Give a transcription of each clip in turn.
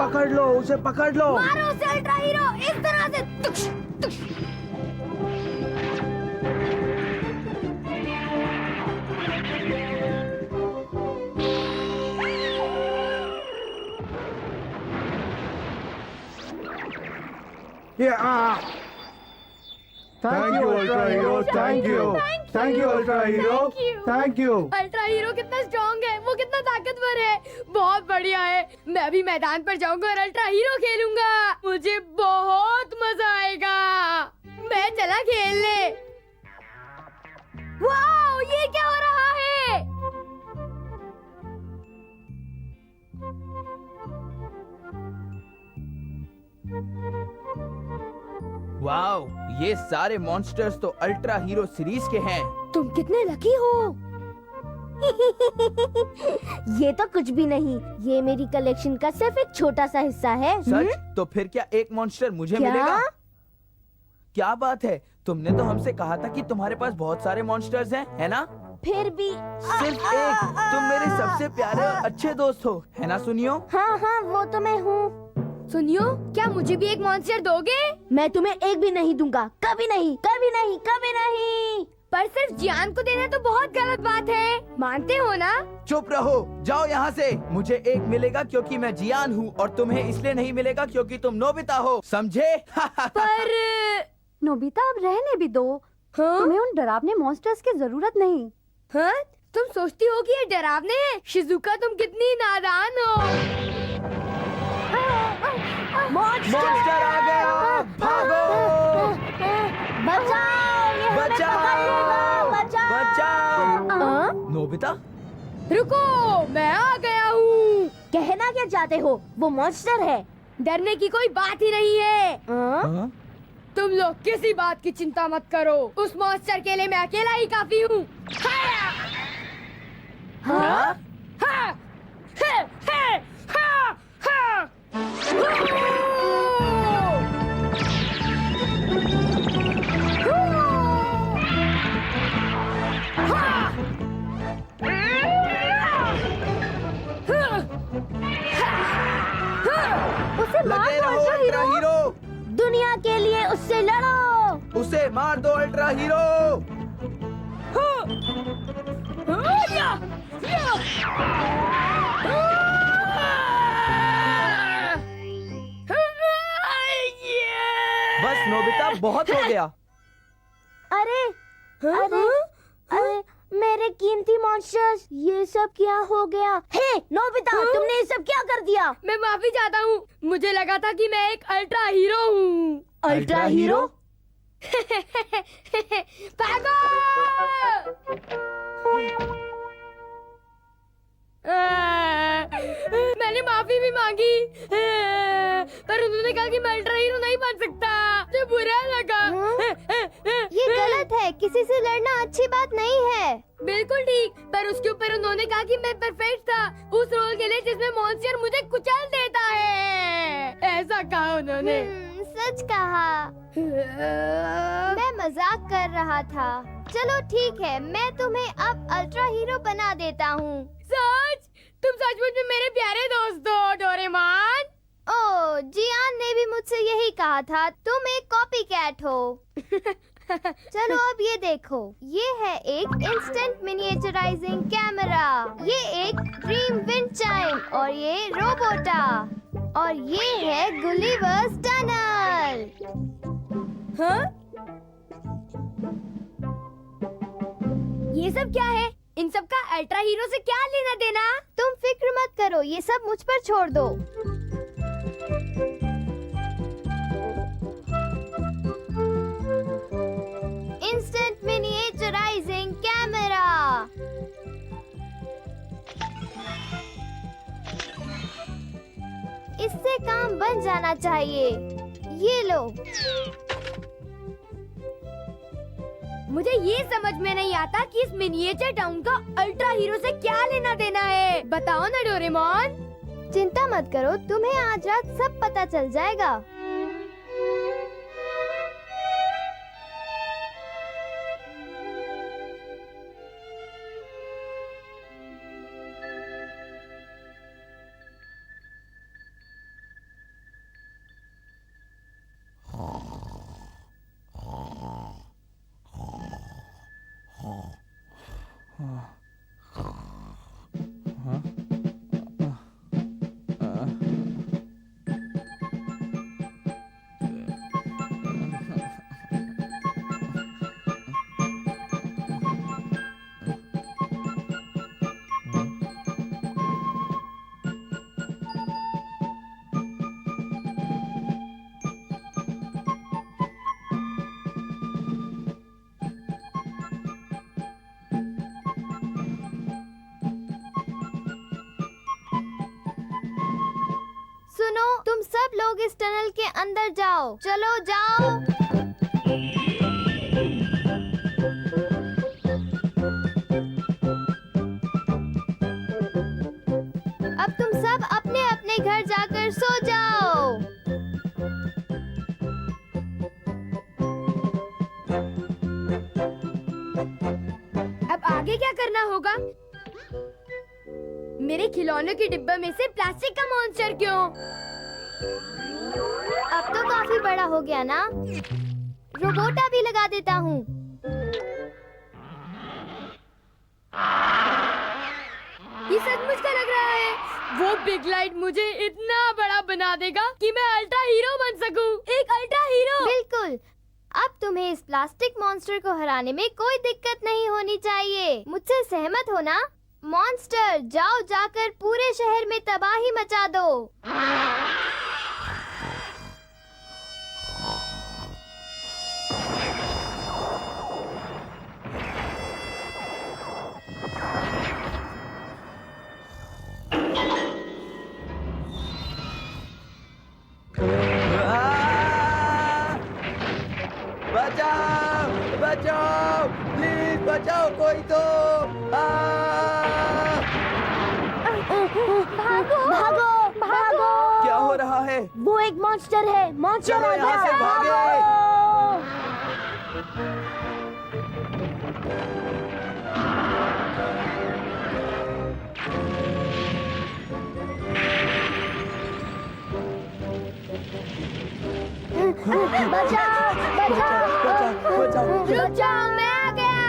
पकड़ लो, उसे पकड़ लो। मारो उसे अल्ट्रा हीरो, इस तरह से। तुक्ष, तुक्ष। Thank you ultra hero, thank you, thank you ultra hero, thank you. Ultra hero कितना स्ट्रॉन्ग है, वो कितना ताकतवर है, बहुत बढ़िया है। मैं भी मैदान पर जाऊंगा और अल्ट्रा हीरो खेलूंगा, मुझे बहुत मजा आएगा। मैं चला खेलने। वाओ, ये क्या हो रहा है? वाओ, ये सारे मॉन्स्टर्स तो अल्ट्रा हीरो सीरीज के हैं। तुम कितने लकी हो। ये तो कुछ भी नहीं, ये मेरी कलेक्शन का सिर्फ एक छोटा सा हिस्सा है। सच? तो फिर क्या एक मॉन्स्टर मुझे क्या? मिलेगा? क्या बात है, तुमने तो हमसे कहा था कि तुम्हारे पास बहुत सारे मॉन्स्टर्स हैं, है ना? फिर भी सिर्फ एक। तुम मेरे सबसे प्यारे और अच्छे दोस्त हो, है ना सुनियो? हाँ हाँ, वो तो मैं हूँ। सुनियो, क्या मुझे भी एक मॉन्स्टर दोगे? मैं तुम्हें एक भी नहीं दूंगा, कभी नहीं, कभी नहीं, कभी नहीं। पर सिर्फ जियान को देना तो बहुत गलत बात है, मानते हो ना? चुप रहो, जाओ यहाँ से। मुझे एक मिलेगा क्योंकि मैं जियान हूँ और तुम्हें इसलिए नहीं मिलेगा क्योंकि तुम नोबिता हो, समझे? पर नोबिता, अब रहने भी दो। हाँ? तुम्हें उन डरावने मॉन्स्टर्स की जरूरत नहीं। हाँ? तुम सोचती हो कि ये डरावने हैं? शिजुका, तुम कितनी नादान हो। मॉन्स्टर आ गया, भागो! बचाओ, ये हमें बचाओ! पकड़ लेगा, बचाओ! नोबिता? रुको, मैं आ गया हूँ। कहना क्या चाहते हो? वो मॉन्स्टर है। डरने की कोई बात ही नहीं है। हाँ? तुम लोग किसी बात की चिंता मत करो, उस मॉन्स्टर के लिए मैं अकेला ही काफी हूँ। हाँ? हाँ, हाँ, हाँ, हाँ, हाँ। उसे मार लगे दो रहो अल्ट्रा अल्ट्रा हीरो। हीरो, दुनिया के लिए उससे लड़ो। उसे मार दो अल्ट्रा हीरो। बस नोबिता, बहुत हो गया। अरे अरे अरे, मेरे कीमती मॉन्स्टर्स, ये सब क्या हो गया? हे नोबिता, तुमने ये सब क्या कर दिया? मैं माफी चाहता हूँ, मुझे लगा था कि मैं एक अल्ट्रा हीरो हूँ। Ultra hero? भागो! मैंने माफी भी मांगी, पर उन्होंने कहा कि मैं अल्ट्रा हीरो नहीं बन सकता। मुझे बुरा लगा। ये गलत है, किसी से लड़ना अच्छी बात नहीं है। बिल्कुल ठीक, पर उसके ऊपर उन्होंने कहा कि मैं परफेक्ट था उस रोल के लिए जिसमें मॉन्स्टर मुझे कुचल देता है, ऐसा कहा उन्होंने। सच कहा। मैं मजाक कर रहा था। चलो ठीक है, मैं तुम्हें अब अल्ट्रा हीरो बना देता हूँ। सच? तुम सचमुच में मेरे प्यारे दोस्त हो डोरेमोन। ओह, जियान ने भी मुझसे यही कहा था, तुम एक कॉपी कैट हो। चलो अब ये देखो, ये है एक इंस्टेंट मिनिएचराइजिंग कैमरा, ये एक ड्रीम विंड चाइम और ये रोबोटा, और ये है गुलिवर्स टनल। हाँ? ये सब क्या है? इन सब का अल्ट्रा हीरो से क्या लेना देना? तुम फिक्र मत करो, ये सब मुझ पर छोड़ दो। Instant miniaturising camera. इससे काम बन जाना चाहिए। ये लो। मुझे ये समझ में नहीं आता कि इस मिनिएचर टाउन का अल्ट्रा हीरो से क्या लेना देना है। बताओ ना डोरेमोन। चिंता मत करो, तुम्हें आज रात सब पता चल जाएगा। सुनो, तुम सब लोग इस टनल के अंदर जाओ। चलो जाओ। अब तुम सब अपने अपने घर जाकर सो जाओ। अब आगे क्या करना होगा? मेरे खिलौनों के डिब्बे में से प्लास्टिक का मॉन्स्टर क्यों? अब तो काफी बड़ा हो गया ना। रोबोटा भी लगा देता हूँ। ये सचमुच का लग रहा है। वो बिग लाइट मुझे इतना बड़ा बना देगा कि मैं अल्ट्रा हीरो बन सकूं। एक अल्ट्रा हीरो। बिल्कुल। अब तुम्हें इस प्लास्टिक मॉन्स्टर को हराने में कोई दिक्कत नहीं होनी चाहिए। मुझसे सहमत हो ना? मॉन्स्टर, जाओ जाकर पूरे शहर में तबाही मचा दो। बचाओ, बचाओ, प्लीज बचाओ कोई तो। भागो भागो भागो। क्या हो रहा है? वो एक मॉन्स्टर है। मॉन्स्टर चलो आ यहाँ गया। से भागे। बचाओ बचाओ बचाओ। रुक जाओ, मैं आ गया।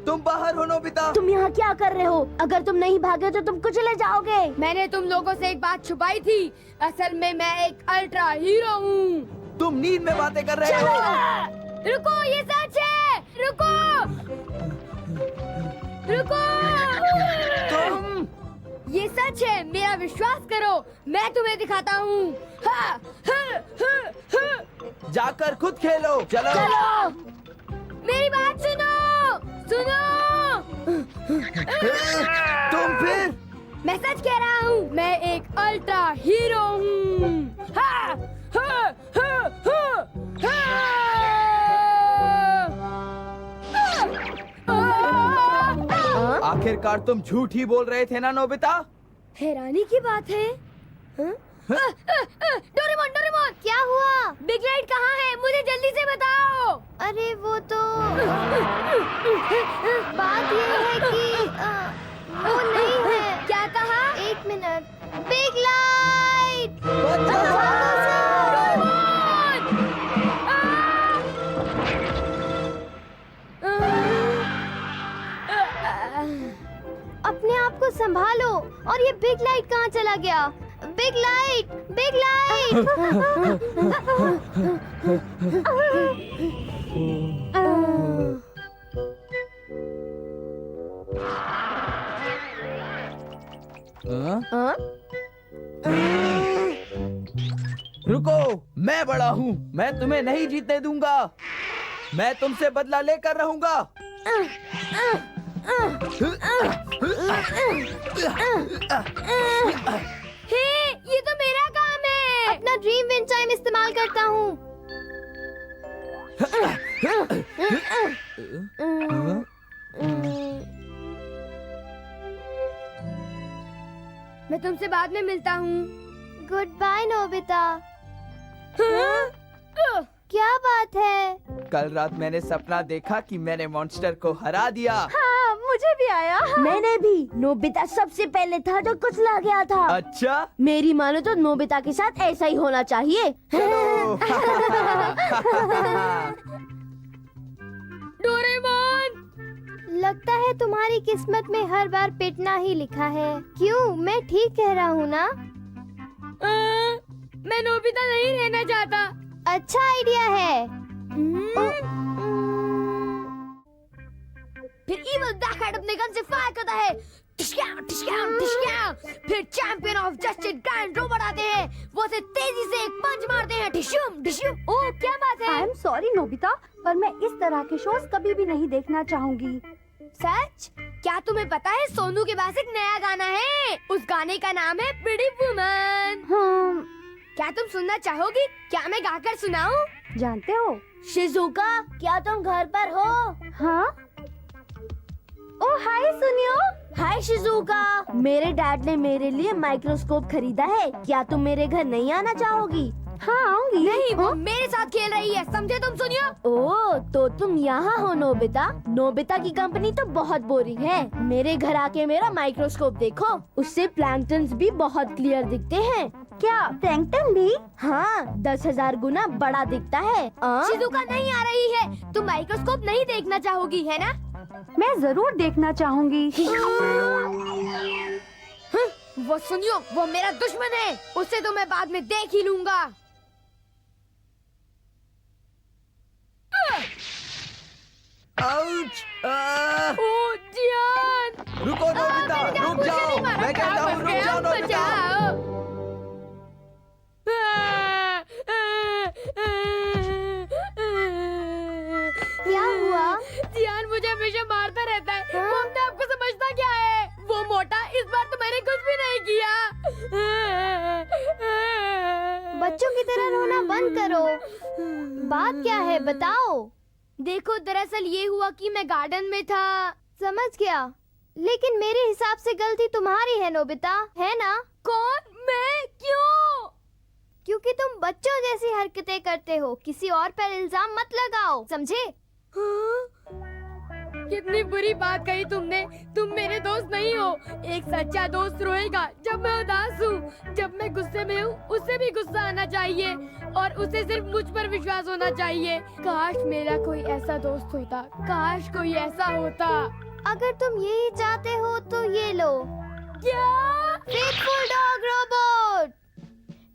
तुम बाहर हो नोबिता। तुम यहाँ क्या कर रहे हो? अगर तुम नहीं भागे तो तुम कुचले जाओगे। मैंने तुम लोगों से एक बात छुपाई थी। असल में मैं एक अल्ट्रा हीरो हूँ। तुम नींद में बातें कर रहे हो। रुको, ये सच है। रुको रुको, तुम ये सच है। मेरा विश्वास करो। मैं तुम्हें दिखाता हूँ। हा, हा, हा, हा। जाकर खुद खेलो। चलो। मेरी बात सुनो सुनो। तुम फिर मैं सच कह रहा हूँ। मैं एक अल्ट्रा हीरो हूँ। हा, हा, हा, हा, हा। आखिरकार तुम झूठ ही बोल रहे थे ना नोबिता। हैरानी की बात है। डोरेमोन, डोरेमोन, क्या हुआ? बिग लाइट कहाँ है? मुझे जल्दी से बताओ। अरे वो तो बात ये है कि वो नहीं है। क्या कहा? एक मिनट। Big light. अपने आप को संभालो। और ये बिग लाइट कहाँ चला गया? Big light, big light. रुको, मैं बड़ा हूँ। मैं तुम्हें नहीं जीतने दूंगा। मैं तुमसे बदला लेकर रहूंगा। हे, ये तो मेरा काम है। अपना ड्रीम विंड चाइम इस्तेमाल करता हूँ। मैं तुमसे बाद में मिलता हूँ। Good bye Nobita. क्या बात है? कल रात मैंने सपना देखा कि मैंने मॉन्स्टर को हरा दिया। हाँ, मुझे भी आया। मैंने भी। नोबिता सबसे पहले था जो कुचला गया था। अच्छा। मेरी मानो तो नोबिता के साथ ऐसा ही होना चाहिए। डोरेमोन, लगता है तुम्हारी किस्मत में हर बार पिटना ही लिखा है। क्यों, मैं ठीक कह रहा हूँ ना? मैं नोबिता नहीं रहना चाहता। अच्छा आइडिया है। फिर इवल डक हेड अपने गन से फायर करता है। टिश्क्यां, टिश्क्यां, टिश्क्यां। फिर champion of justice grand robot आते हैं। वो उसे तेजी से एक पंच मारते हैं। डिशुम डिशुम। ओह क्या बात है। आई एम सॉरी नोबिता, पर मैं इस तरह के शोज कभी भी नहीं देखना चाहूंगी। सच? क्या तुम्हें पता है सोनू के पास एक नया गाना है? उस गाने का नाम है प्रिटी वुमन। क्या तुम सुनना चाहोगी? क्या मैं गाकर सुनाऊं? जानते हो शिजुका, क्या तुम घर पर हो? हाँ। ओ हाय सुनियो। Hi Shizuka. मेरे डैड ने मेरे लिए माइक्रोस्कोप खरीदा है, क्या तुम मेरे घर नहीं आना चाहोगी? हाँ आऊंगी। नहीं, वो मेरे साथ खेल रही है, समझे तुम सुनियो? ओह तो तुम यहाँ हो नोबिता। नोबिता की कंपनी तो बहुत बोरिंग है। मेरे घर आके मेरा माइक्रोस्कोप देखो, उससे प्लैंकटन्स भी बहुत क्लियर दिखते हैं। क्या प्लैंकटन भी? हाँ, 10,000 गुना बड़ा दिखता है। शिजुका नहीं आ रही है। तुम माइक्रोस्कोप नहीं देखना चाहोगी है ना? मैं जरूर देखना चाहूंगी। वो सुनियो, वो मेरा दुश्मन है। उससे तो मैं बाद में देख ही लूंगा। आउच! ओह जियान! रुको नोबिता, रुक जाओ। मैं कहता हूँ रुक जाओ नोबिता। क्या हुआ? जियान मुझे हमेशा मारता रहता है। वो अपने आप को समझता क्या है? वो मोटा, इस बार तो मैंने कुछ भी नहीं किया। बच्चों की तरह रोना बंद करो। बात क्या है बताओ। देखो, दरअसल ये हुआ कि मैं गार्डन में था। समझ गया, लेकिन मेरे हिसाब से गलती तुम्हारी है नोबिता, है ना? कौन? मैं? क्यों? क्योंकि तुम बच्चों जैसी हरकतें करते हो। किसी और पर इल्जाम मत लगाओ, समझे? कितनी बुरी बात कही तुमने। तुम मेरे दोस्त नहीं हो। एक सच्चा दोस्त रोएगा जब मैं उदास हूँ। जब मैं गुस्से में हूँ, उसे भी गुस्सा आना चाहिए और उसे सिर्फ मुझ पर विश्वास होना चाहिए। काश मेरा कोई ऐसा दोस्त होता। काश कोई ऐसा होता। अगर तुम यही चाहते हो तो ये लो। क्या? Faithful dog robot.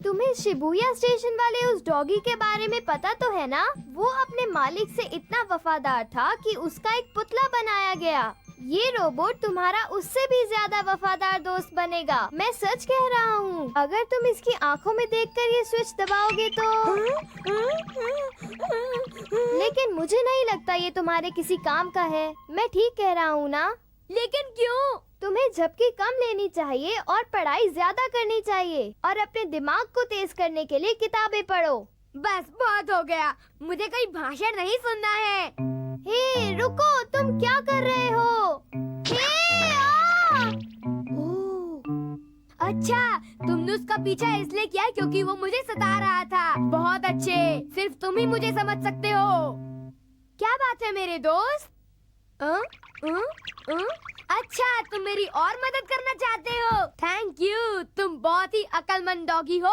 तुम्हें शिबुया स्टेशन वाले उस डॉगी के बारे में पता तो है ना? वो अपने मालिक से इतना वफादार था कि उसका एक पुतला बनाया गया। ये रोबोट तुम्हारा उससे भी ज्यादा वफादार दोस्त बनेगा। मैं सच कह रहा हूँ। अगर तुम इसकी आंखों में देखकर ये स्विच दबाओगे तो। लेकिन मुझे नहीं लगता ये तुम्हारे किसी काम का है। मैं ठीक कह रहा हूँ ना? लेकिन क्यों? तुम्हें झपकी कम लेनी चाहिए और पढ़ाई ज्यादा करनी चाहिए और अपने दिमाग को तेज करने के लिए किताबें पढ़ो। बस बहुत हो गया। मुझे कोई भाषण नहीं सुनना है। हे रुको, तुम क्या कर रहे हो? अच्छा, तुमने उसका पीछा इसलिए किया क्योंकि वो मुझे सता रहा था। बहुत अच्छे, सिर्फ तुम ही मुझे समझ सकते हो। क्या बात है मेरे दोस्त? अच्छा, तुम मेरी और मदद करना चाहते हो। थैंक यू, तुम बहुत ही अक्लमंद डॉगी हो।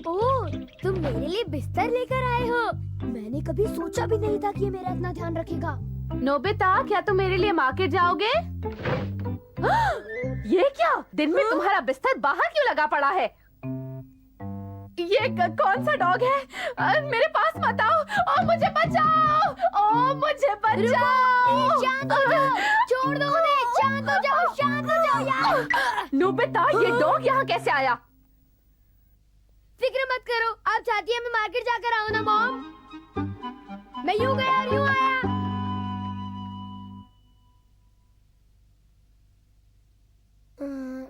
ओह, तुम मेरे लिए बिस्तर लेकर आए हो। मैंने कभी सोचा भी नहीं था कि ये मेरा इतना ध्यान रखेगा। नोबिता, क्या तुम मेरे लिए मार्केट जाओगे? ये क्या? दिन में तुम्हारा बिस्तर बाहर क्यों लगा पड़ा है? ये कौन सा डॉग है? मेरे पास मत आओ। ओ मुझे बचाओ! ओ मुझे बचाओ! शांत हो जाओ, छोड़ दो उन्हें। शांत हो जाओ, शांत हो जाओ यार। नोबिता, ये डॉग यहाँ कैसे आया? फिक्र मत करो। आप चाहती हैं मैं मार्केट जाकर आऊँ ना मॉम? मैं यूँ गया और यूँ आया।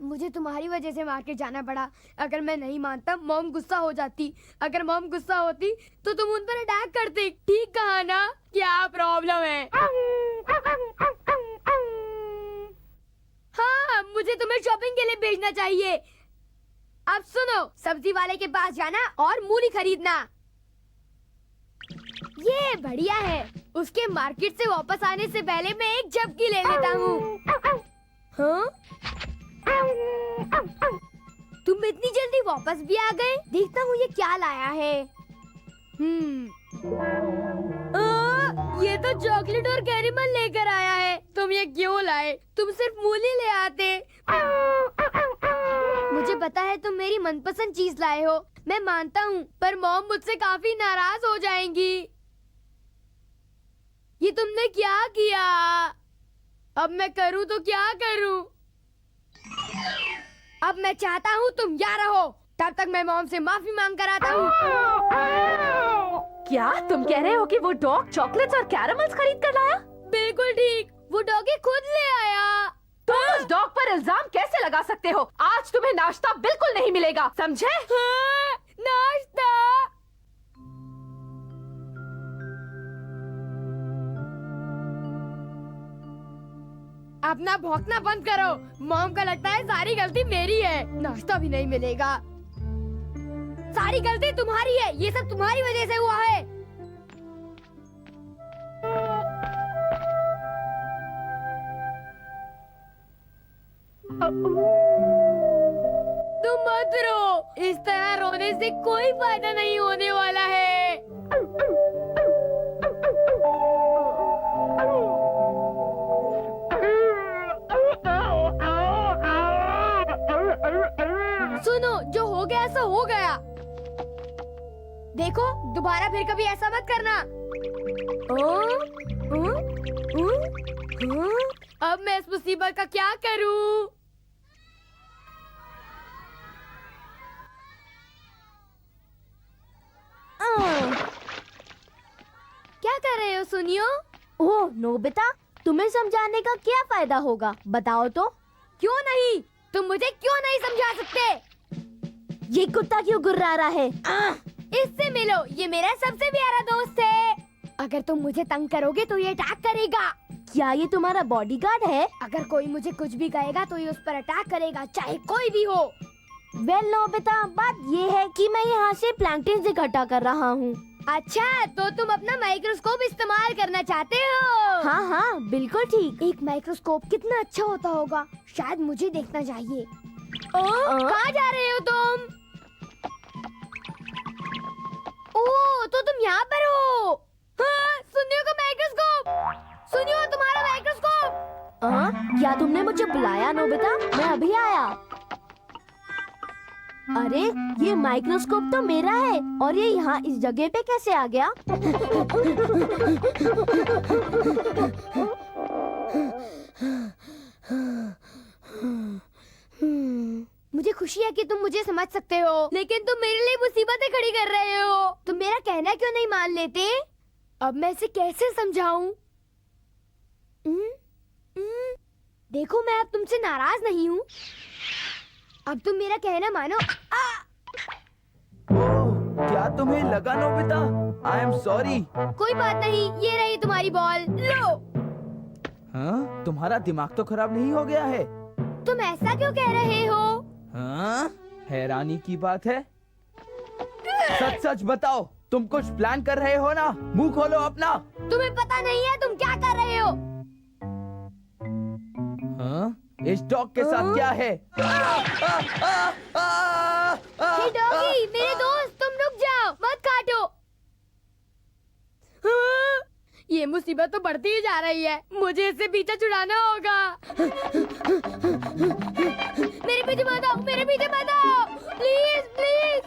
मुझे तुम्हारी वजह से मार्केट जाना पड़ा। अगर मैं नहीं मानता, मॉम गुस्सा हो जाती। अगर मॉम गुस्सा होती तो तुम उन पर अटैक करते। ठीक कहा ना? क्या प्रॉब्लम है? हाँ, मुझे तुम्हें शॉपिंग के लिए भेजना चाहिए। अब सुनो, सब्जी वाले के पास जाना और मूली खरीदना। ये बढ़िया है। उसके मार्केट से वापस आने से पहले मैं एक झपकी ले लेता हूँ। हाँ? तुम इतनी जल्दी वापस भी आ गए? देखता हूँ ये क्या लाया है। तो चॉकलेट और कैरेमल लेकर आया है। तुम ये क्यों लाए? तुम सिर्फ मूली ले आते। मुझे पता है तुम मेरी मनपसंद चीज लाए हो, मैं मानता हूँ, पर मॉम मुझसे काफी नाराज हो जाएंगी। ये तुमने क्या किया? अब मैं करूँ तो क्या करूँ? अब मैं चाहता हूँ तुम यहाँ रहो, तब तक मैं मॉम से माफी मांग कर आता हूँ। क्या तुम कह रहे हो कि वो डॉग चॉकलेट्स और कैरमल्स खरीद कर लाया? बिल्कुल ठीक, वो डॉगी खुद ले आया। तुम उस डॉग पर इल्जाम कैसे लगा सकते हो? आज तुम्हें नाश्ता बिल्कुल नहीं मिलेगा, समझे? हाँ, नाश्ता। अपना भौंकना बंद करो। मॉम का लगता है सारी गलती मेरी है। नाश्ता भी नहीं मिलेगा। सारी गलती तुम्हारी है, ये सब तुम्हारी वजह से हुआ है। तुम मत रो, इस तरह रोने से कोई फायदा नहीं होने वाला है। सुनो, जो हो गया सो हो गया। देखो, दोबारा फिर कभी ऐसा मत करना। अब मैं इस मुसीबत का क्या करूं? क्या कर रहे हो सुनियो? ओह नोबिता, तुम्हें समझाने का क्या फायदा होगा, बताओ तो। क्यों नहीं? तुम मुझे क्यों नहीं समझा सकते? ये कुत्ता क्यों गुर्रा रहा है? इससे मिलो, ये मेरा सबसे प्यारा दोस्त है। अगर तुम मुझे तंग करोगे तो ये अटैक करेगा। क्या ये तुम्हारा बॉडीगार्ड है? अगर कोई मुझे कुछ भी कहेगा तो ये उस पर अटैक करेगा, चाहे कोई भी हो। वेल नोबिता, बात ये है कि मैं यहाँ से प्लैंकटन्स इकट्ठा कर रहा हूँ। अच्छा, तो तुम अपना माइक्रोस्कोप इस्तेमाल करना चाहते हो? हाँ हाँ, बिल्कुल ठीक। एक माइक्रोस्कोप कितना अच्छा होता होगा, शायद मुझे देखना चाहिए। कहाँ जा रहे हो तुम? ओह, तो तुम यहाँ पर हो। हाँ, सुनियो का माइक्रोस्कोप। सुनियो, तुम्हारा माइक्रोस्कोप। क्या तुमने मुझे बुलाया नोबिता? मैं अभी आया। अरे ये माइक्रोस्कोप तो मेरा है, और ये यहाँ इस जगह पे कैसे आ गया? मुझे खुशी है कि तुम मुझे समझ सकते हो, लेकिन तुम मेरे लिए मुसीबतें खड़ी कर रहे हो। तुम मेरा कहना क्यों नहीं मान लेते? अब मैं इसे कैसे समझाऊं? देखो, मैं अब तुमसे नाराज नहीं हूँ। अब तुम मेरा कहना मानो। क्या तुम्हें लगा नोबिता? I am sorry. कोई बात नहीं, ये रही तुम्हारी बॉल, लो। हाँ? तुम्हारा दिमाग तो खराब नहीं हो गया है? तुम ऐसा क्यों कह रहे हो? हाँ? हैरानी की बात है। सच सच बताओ, तुम कुछ प्लान कर रहे हो ना? मुंह खोलो अपना। तुम्हें पता नहीं है तुम क्या कर रहे हो? हाँ? इस डॉग के साथ क्या है? हे डॉगी, मेरे दोस्त, तुम रुक जाओ, मत काटो। हाँ, ये मुसीबत तो बढ़ती ही जा रही है। मुझे इससे पीछा छुड़ाना होगा। मेरे पीछे मत आओ, मेरे पीछे मत आओ, प्लीज प्लीज।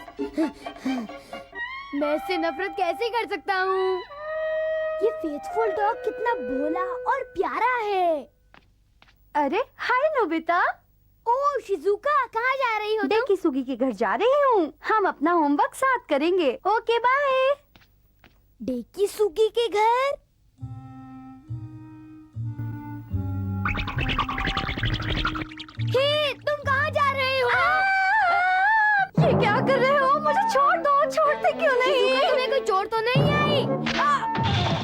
मैं इससे नफरत कैसे कर सकता हूँ? ये फेथफुल डॉग कितना भोला और प्यारा है। अरे हाय नोबिता। ओह शिजुका, कहाँ जा रही हो तुम? डेकिसुगी के घर जा रही हूँ। हम अपना होमवर्क साथ करेंगे। Okay bye. डेकिसुगी के घर? हे, तुम कहाँ जा रहे हो? ये क्या कर रहे हो? मुझे छोड़ दो। छोड़ते क्यों नहीं? शिजुका, तुम्हें कोई चोट तो नहीं आई?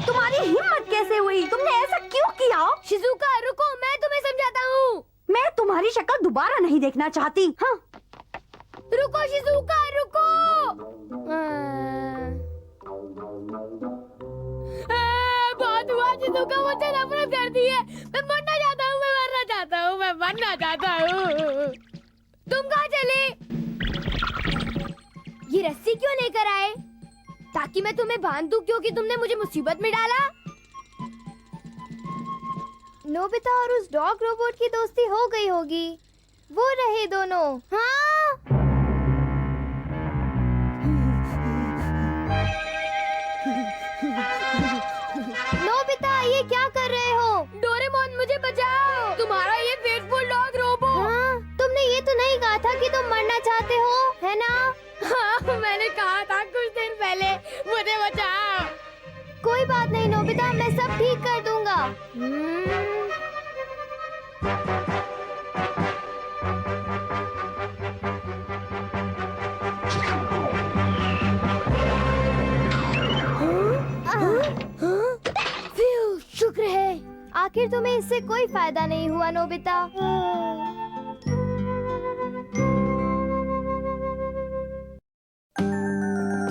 तुम्हारी हिम्मत कैसे हुई? तुमने ऐसा क्यों किया? शिजुका रुको, मैं तुम्हें समझाता हूँ। मैं तुम्हारी शक्ल दोबारा नहीं देखना चाहती। हाँ। रुको शिजुका, रुको। बहुत हुआ शिजुका, मुझे नफरत करती है। मैं मरना चाहता हूँ, मैं मरना चाहता हूँ, मैं मरना चाहता हूँ। तुम कहाँ चले? ये रस्सी क्यों लेकर आए? ताकि मैं तुम्हें बांध दूं, क्योंकि तुमने मुझे मुसीबत में डाला। नोबिता और उस डॉग रोबोट की दोस्ती हो गई होगी। वो रहे दोनों। हाँ नोबिता, ये क्या कर रहे हो? डोरेमोन मुझे बचाओ, तुम्हारा ये फेथफुल डॉग रोबो। हाँ, तुमने ये तो नहीं कहा था कि तुम मरना चाहते हो, है ना? हाँ, मैंने कहा था कुछ दिन पहले, मुझे बचाओ। कोई बात नहीं नोबिता, मैं सब ठीक कर दूंगा। शुक्र है। आखिर तुम्हें इससे कोई फायदा नहीं हुआ नोबिता।